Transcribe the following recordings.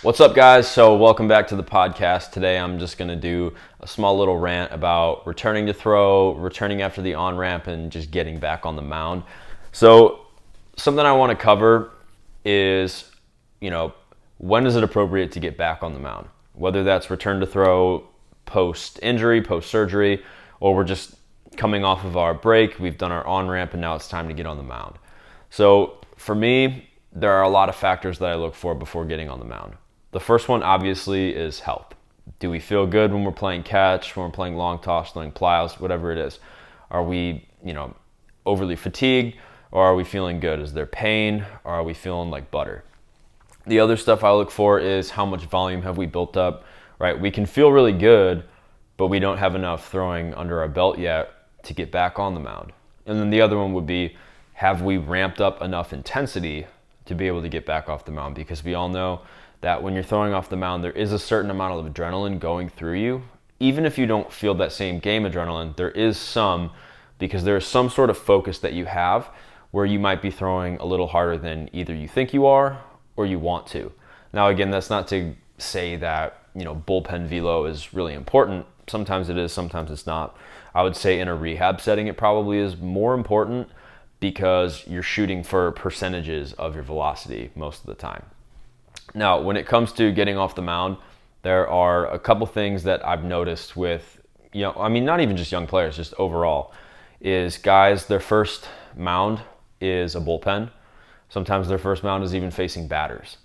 What's up, guys? So welcome back to the podcast. Today I'm just going to do a small little rant about returning to throw, returning after the on-ramp, and just getting back on the mound. So something I want to cover is, when is it appropriate to get back on the mound? Whether that's return to throw post-injury, post-surgery, or we're just coming off of our break, we've done our on-ramp, and now it's time to get on the mound. So for me, there are a lot of factors that I look for before getting on the mound. The first one, obviously, is health. Do we feel good when we're playing catch, when we're playing long toss, throwing plyos, whatever it is? Are we, overly fatigued, or are we feeling good? Is there pain, or are we feeling like butter? The other stuff I look for is how much volume have we built up, right? We can feel really good, but we don't have enough throwing under our belt yet to get back on the mound. And then the other one would be, have we ramped up enough intensity to be able to get back off the mound? Because we all know that when you're throwing off the mound, there is a certain amount of adrenaline going through you. Even if you don't feel that same game adrenaline, there is some, because there is some sort of focus that you have where you might be throwing a little harder than either you think you are or you want to. Now, again, that's not to say that, bullpen velo is really important. Sometimes it is, sometimes it's not. I would say in a rehab setting, it probably is more important because you're shooting for percentages of your velocity most of the time. Now, when it comes to getting off the mound, there are a couple things that I've noticed with, not even just young players, just overall, is guys, their first mound is a bullpen. Sometimes their first mound is even facing batters.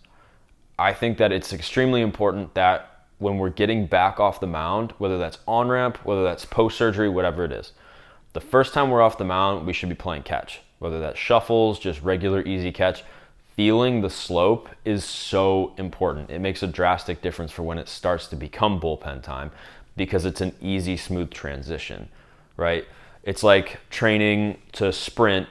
I think that it's extremely important that when we're getting back off the mound, whether that's on-ramp, whether that's post-surgery, whatever it is, the first time we're off the mound, we should be playing catch. Whether that's shuffles, just regular easy catch. Feeling the slope is so important. It makes a drastic difference for when it starts to become bullpen time because it's an easy, smooth transition, right? It's like training to sprint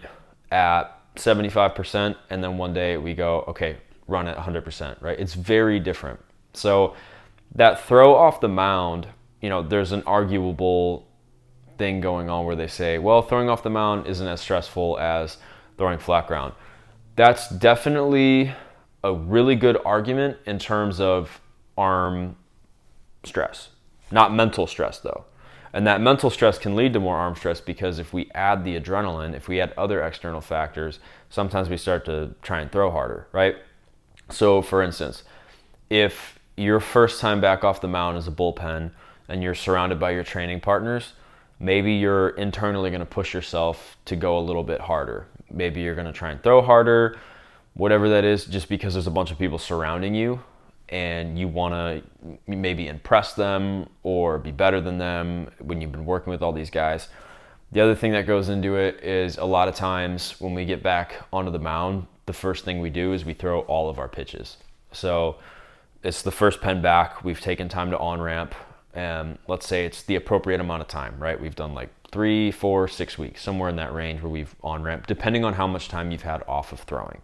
at 75% and then one day we go, okay, run at 100%, right? It's very different. So that throw off the mound, there's an arguable thing going on where they say, well, throwing off the mound isn't as stressful as throwing flat ground. That's definitely a really good argument in terms of arm stress, not mental stress though. And that mental stress can lead to more arm stress because if we add the adrenaline, if we add other external factors, sometimes we start to try and throw harder, right? So for instance, if your first time back off the mound is a bullpen and you're surrounded by your training partners, maybe you're internally going to push yourself to go a little bit harder. Maybe you're going to try and throw harder, whatever that is, just because there's a bunch of people surrounding you and you want to maybe impress them or be better than them when you've been working with all these guys. The other thing that goes into it is a lot of times when we get back onto the mound, the first thing we do is we throw all of our pitches. So it's the first pen back, we've taken time to on-ramp, and let's say it's the appropriate amount of time, right? We've done like 3, 4, 6 weeks, somewhere in that range where we've on-ramp, depending on how much time you've had off of throwing.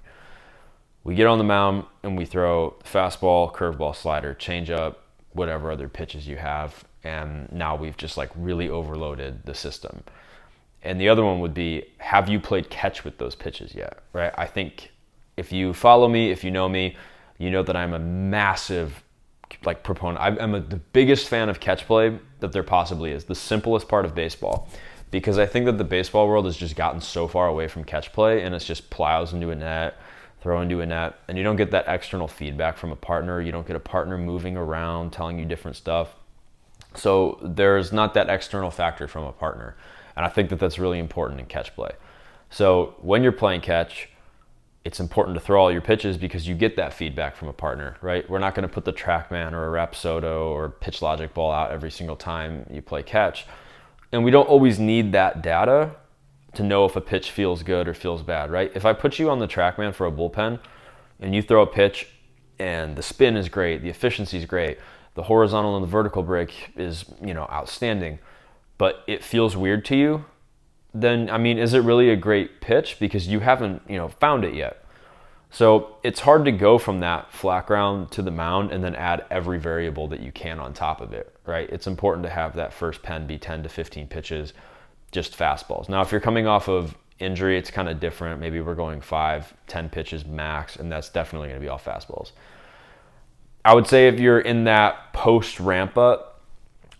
We get on the mound and we throw fastball, curveball, slider, changeup, whatever other pitches you have, and now we've just like really overloaded the system. And the other one would be, have you played catch with those pitches yet, right? I think if you follow me, if you know me, you know that I'm a massive proponent. I'm the biggest fan of catch play that there possibly is, the simplest part of baseball, because I think that the baseball world has just gotten so far away from catch play and it's just plows into a net, throw into a net, and you don't get that external feedback from a partner. You don't get a partner moving around, telling you different stuff. So there's not that external factor from a partner. And I think that that's really important in catch play. So when you're playing catch, it's important to throw all your pitches because you get that feedback from a partner, right? We're not going to put the TrackMan or a Rapsodo or Pitch Logic ball out every single time you play catch. And we don't always need that data to know if a pitch feels good or feels bad, right? If I put you on the TrackMan for a bullpen and you throw a pitch and the spin is great, the efficiency is great, the horizontal and the vertical break is, outstanding, but it feels weird to you, then, is it really a great pitch? Because you haven't, found it yet. So it's hard to go from that flat ground to the mound and then add every variable that you can on top of it, right? It's important to have that first pen be 10 to 15 pitches, just fastballs. Now, if you're coming off of injury, it's kind of different. Maybe we're going 5, 10 pitches max, and that's definitely going to be all fastballs. I would say if you're in that post ramp up,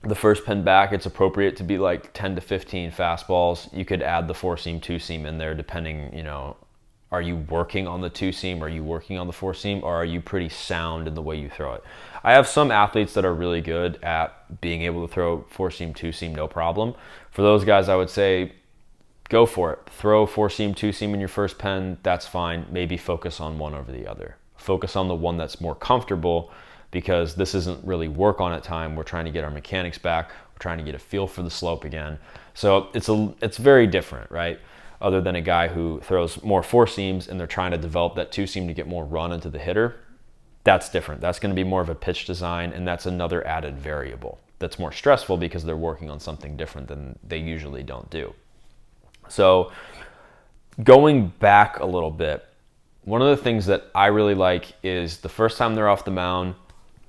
the first pin back, it's appropriate to be like 10 to 15 fastballs. You could add the 4-seam, 2-seam in there depending, are you working on the 2-seam? Are you working on the 4-seam? Or are you pretty sound in the way you throw it? I have some athletes that are really good at being able to throw 4-seam, 2-seam, no problem. For those guys, I would say go for it. Throw 4-seam, 2-seam in your first pen. That's fine. Maybe focus on one over the other. Focus on the one that's more comfortable, because this isn't really work on it time. We're trying to get our mechanics back. We're trying to get a feel for the slope again. So it's very different, right? Other than a guy who throws more 4-seams and they're trying to develop that 2-seam to get more run into the hitter. That's different. That's going to be more of a pitch design, and that's another added variable that's more stressful because they're working on something different than they usually don't do. So going back a little bit, one of the things that I really like is the first time they're off the mound,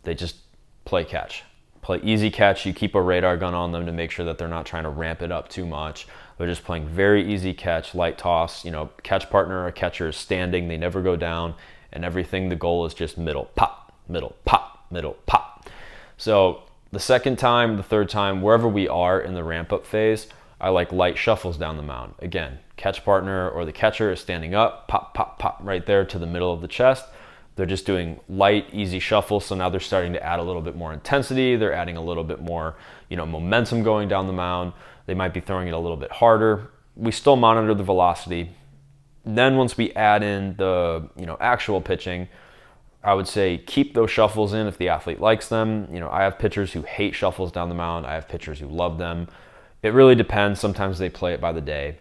they just play catch. Play easy catch. You keep a radar gun on them to make sure that they're not trying to ramp it up too much. They're just playing very easy catch, light toss. Catch partner or catcher is standing. They never go down, and everything, the goal is just middle, pop, middle, pop, middle, pop. So the second time, the third time, wherever we are in the ramp up phase, I like light shuffles down the mound. Again, catch partner or the catcher is standing up, pop, pop, pop, right there to the middle of the chest. They're just doing light, easy shuffles. So now they're starting to add a little bit more intensity. They're adding a little bit more, momentum going down the mound. They might be throwing it a little bit harder. We still monitor the velocity. Then once we add in the, actual pitching, I would say keep those shuffles in if the athlete likes them. I have pitchers who hate shuffles down the mound. I have pitchers who love them. It really depends. Sometimes they play it by the day.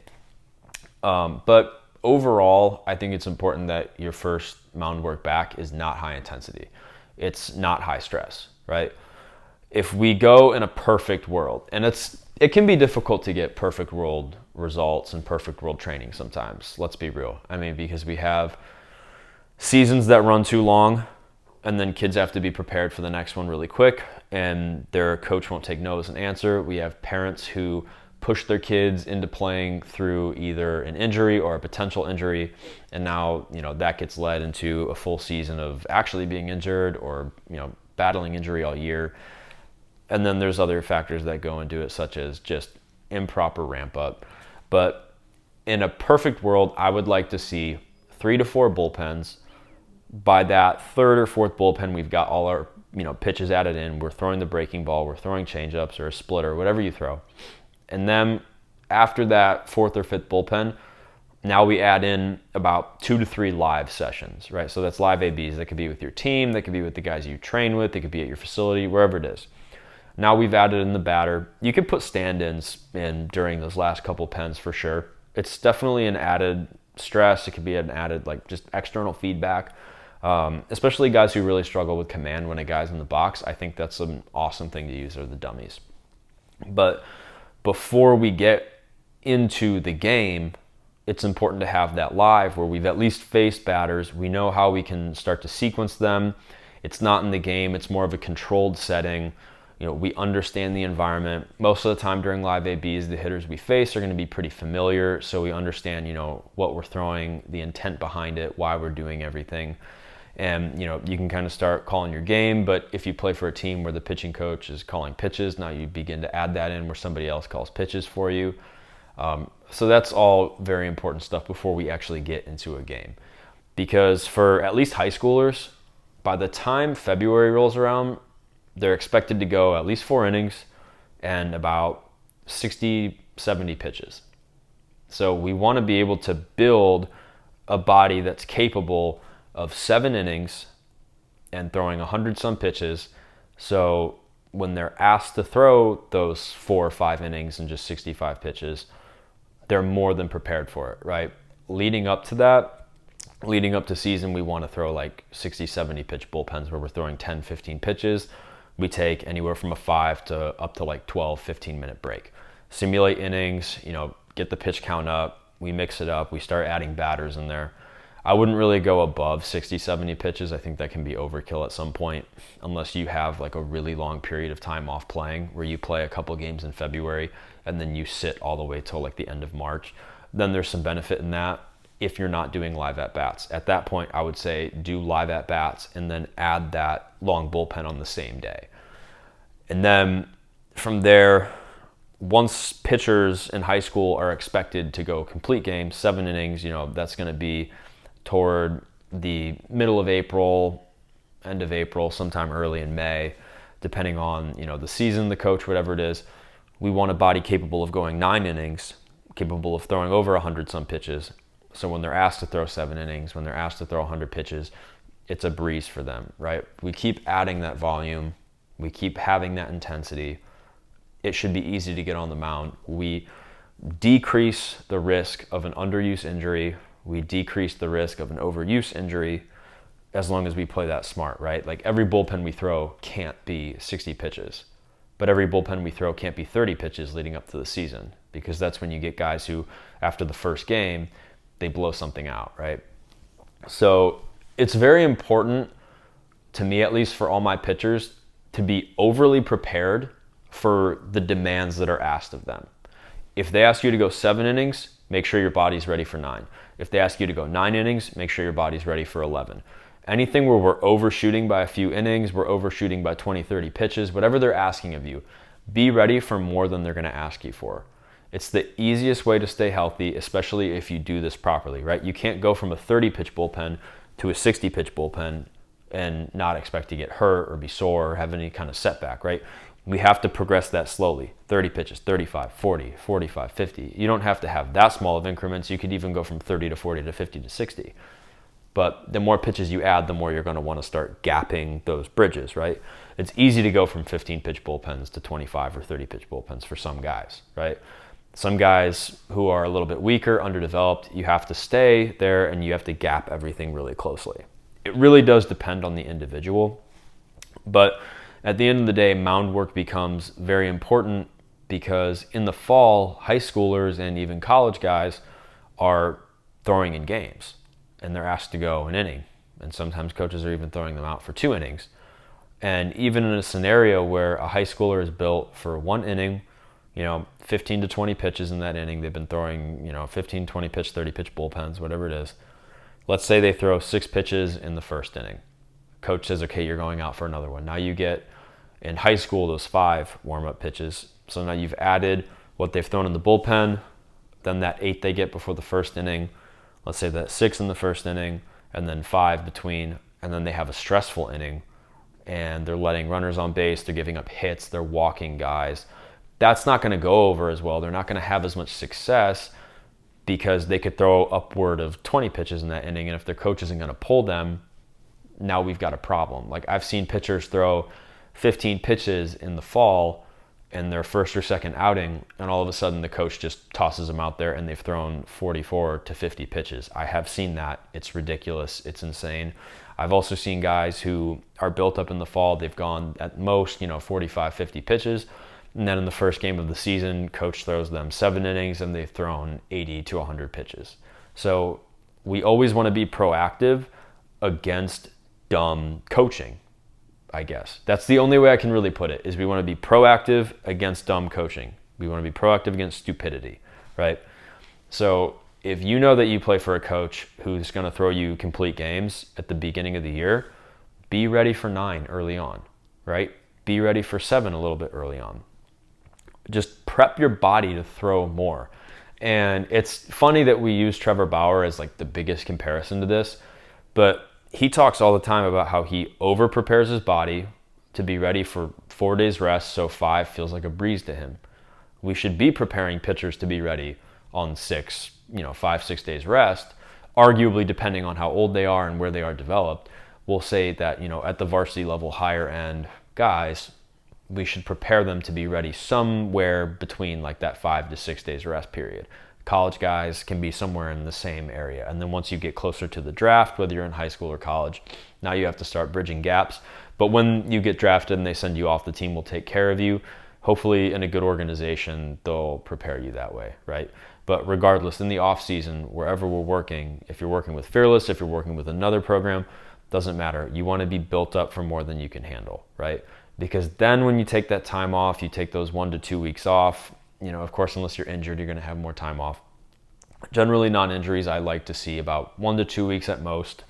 But overall, I think it's important that your first mound work back is not high intensity. It's not high stress, right? If we go in a perfect world, and it can be difficult to get perfect world results and perfect world training sometimes, let's be real. Because we have seasons that run too long, and then kids have to be prepared for the next one really quick, and their coach won't take no as an answer. We have parents who push their kids into playing through either an injury or a potential injury, and now that gets led into a full season of actually being injured or battling injury all year. And then there's other factors that go into it, such as just improper ramp up. But in a perfect world, I would like to see 3 to 4 bullpens. By that third or fourth bullpen, we've got all our pitches added in. We're throwing the breaking ball, we're throwing changeups or a splitter, whatever you throw. And then after that fourth or fifth bullpen, now we add in about 2 to 3 live sessions, right? So that's live ABs. That could be with your team, that could be with the guys you train with, they could be at your facility, wherever it is. Now we've added in the batter. You could put stand-ins in during those last couple pens for sure. It's definitely an added stress. It could be an added just external feedback. Especially guys who really struggle with command when a guy's in the box. I think that's an awesome thing to use, are the dummies. But before we get into the game, it's important to have that live where we've at least faced batters. We know how we can start to sequence them. It's not in the game. It's more of a controlled setting. We understand the environment. Most of the time during live ABs, the hitters we face are going to be pretty familiar. So we understand, what we're throwing, the intent behind it, why we're doing everything. And, you can kind of start calling your game. But if you play for a team where the pitching coach is calling pitches, now you begin to add that in where somebody else calls pitches for you. So that's all very important stuff before we actually get into a game. Because for at least high schoolers, by the time February rolls around, they're expected to go at least 4 innings and about 60, 70 pitches. So we want to be able to build a body that's capable of 7 innings and throwing 100-some pitches. So when they're asked to throw those 4 or 5 innings and just 65 pitches, they're more than prepared for it, right? Leading up to season, we want to throw 60, 70 pitch bullpens where we're throwing 10, 15 pitches. We take anywhere from a 5 to up to 12, 15-minute break. Simulate innings, get the pitch count up. We mix it up. We start adding batters in there. I wouldn't really go above 60, 70 pitches. I think that can be overkill at some point, unless you have a really long period of time off playing where you play a couple games in February and then you sit all the way till the end of March. Then there's some benefit in that. if you're not doing live at-bats. At that point, I would say do live at-bats and then add that long bullpen on the same day. And then from there, once pitchers in high school are expected to go complete games, 7 innings, that's going to be toward the middle of April, end of April, sometime early in May, depending on, the season, the coach, whatever it is. We want a body capable of going 9 innings, capable of throwing over 100 some pitches. So when they're asked to throw 7 innings, when they're asked to throw 100 pitches, it's a breeze for them, right? We keep adding that volume. We keep having that intensity. It should be easy to get on the mound. We decrease the risk of an underuse injury. We decrease the risk of an overuse injury as long as we play that smart, right? Like every bullpen we throw can't be 60 pitches, but every bullpen we throw can't be 30 pitches leading up to the season, because that's when you get guys who, after the first game, they blow something out, right? So it's very important, to me at least, for all my pitchers to be overly prepared for the demands that are asked of them. If they ask you to go 7 innings, make sure your body's ready for 9. If they ask you to go 9 innings, make sure your body's ready for 11. Anything where we're overshooting by a few innings, we're overshooting by 20, 30 pitches, whatever they're asking of you, be ready for more than they're going to ask you for. It's the easiest way to stay healthy, especially if you do this properly, right? You can't go from a 30-pitch bullpen to a 60-pitch bullpen and not expect to get hurt or be sore or have any kind of setback, right? We have to progress that slowly. 30 pitches, 35, 40, 45, 50. You don't have to have that small of increments. You could even go from 30 to 40 to 50 to 60. But the more pitches you add, the more you're going to want to start gapping those bridges, right? It's easy to go from 15-pitch bullpens to 25 or 30-pitch bullpens for some guys, right? Some guys who are a little bit weaker, underdeveloped, you have to stay there and you have to gap everything really closely. It really does depend on the individual. But at the end of the day, mound work becomes very important because in the fall, high schoolers and even college guys are throwing in games and they're asked to go an inning. And sometimes coaches are even throwing them out for 2 innings. And even in a scenario where a high schooler is built for 1 inning, 15 to 20 pitches in that inning, they've been throwing, 15, 20 pitch, 30 pitch bullpens, whatever it is. Let's say they throw 6 pitches in the first inning. Coach says, okay, you're going out for another one. Now you get, in high school, those 5 warm-up pitches. So now you've added what they've thrown in the bullpen, then that 8 they get before the first inning. Let's say that 6 in the first inning, and then 5 between, and then they have a stressful inning, and they're letting runners on base, they're giving up hits, they're walking guys. That's not going to go over as well. They're not going to have as much success because they could throw upward of 20 pitches in that inning, and if their coach isn't going to pull them, now we've got a problem. Like I've seen pitchers throw 15 pitches in the fall in their first or second outing, and all of a sudden the coach just tosses them out there and they've thrown 44 to 50 pitches. I have seen that. It's ridiculous. It's insane. I've also seen guys who are built up in the fall. They've gone at most, 45, 50 pitches. And then in the first game of the season, coach throws them 7 innings and they've thrown 80 to 100 pitches. So we always want to be proactive against dumb coaching, I guess. That's the only way I can really put it, is we want to be proactive against dumb coaching. We want to be proactive against stupidity, right? So if you know that you play for a coach who's going to throw you complete games at the beginning of the year, be ready for 9 early on, right? Be ready for 7 a little bit early on. Just prep your body to throw more. And it's funny that we use Trevor Bauer as like the biggest comparison to this, but he talks all the time about how he over prepares his body to be ready for 4 days rest, so 5 feels like a breeze to him. We should be preparing pitchers to be ready on 5, 6 days rest, arguably depending on how old they are and where they are developed. We'll say that, at the varsity level, higher end guys, we should prepare them to be ready somewhere between like that 5 to 6 days rest period. College guys can be somewhere in the same area. And then once you get closer to the draft, whether you're in high school or college, now you have to start bridging gaps. But when you get drafted and they send you off, the team will take care of you. Hopefully in a good organization, they'll prepare you that way, right? But regardless, in the off season, wherever we're working, if you're working with Fearless, if you're working with another program, doesn't matter. You want to be built up for more than you can handle, right? Because then when you take that time off, you take those 1 to 2 weeks off, of course, unless you're injured, you're going to have more time off. Generally, non-injuries, I like to see about 1 to 2 weeks at most.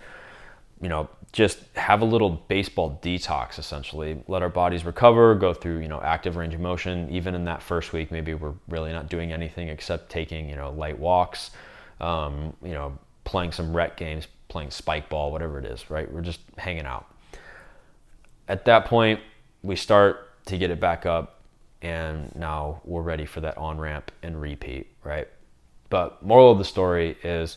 Just have a little baseball detox, essentially. Let our bodies recover, go through, active range of motion. Even in that first week, maybe we're really not doing anything except taking, light walks, playing some rec games, playing spike ball, whatever it is, right? We're just hanging out. At that point, we start to get it back up, and now we're ready for that on-ramp and repeat, right? But moral of the story is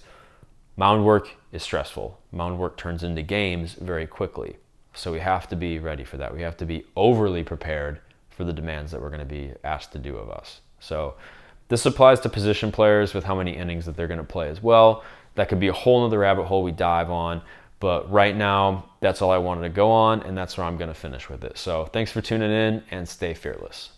mound work is stressful. Mound work turns into games very quickly. So we have to be ready for that. We have to be overly prepared for the demands that we're going to be asked to do of us. So this applies to position players with how many innings that they're going to play as well. That could be a whole nother rabbit hole we dive on. But right now, that's all I wanted to go on, and that's where I'm going to finish with it. So thanks for tuning in, and stay fearless.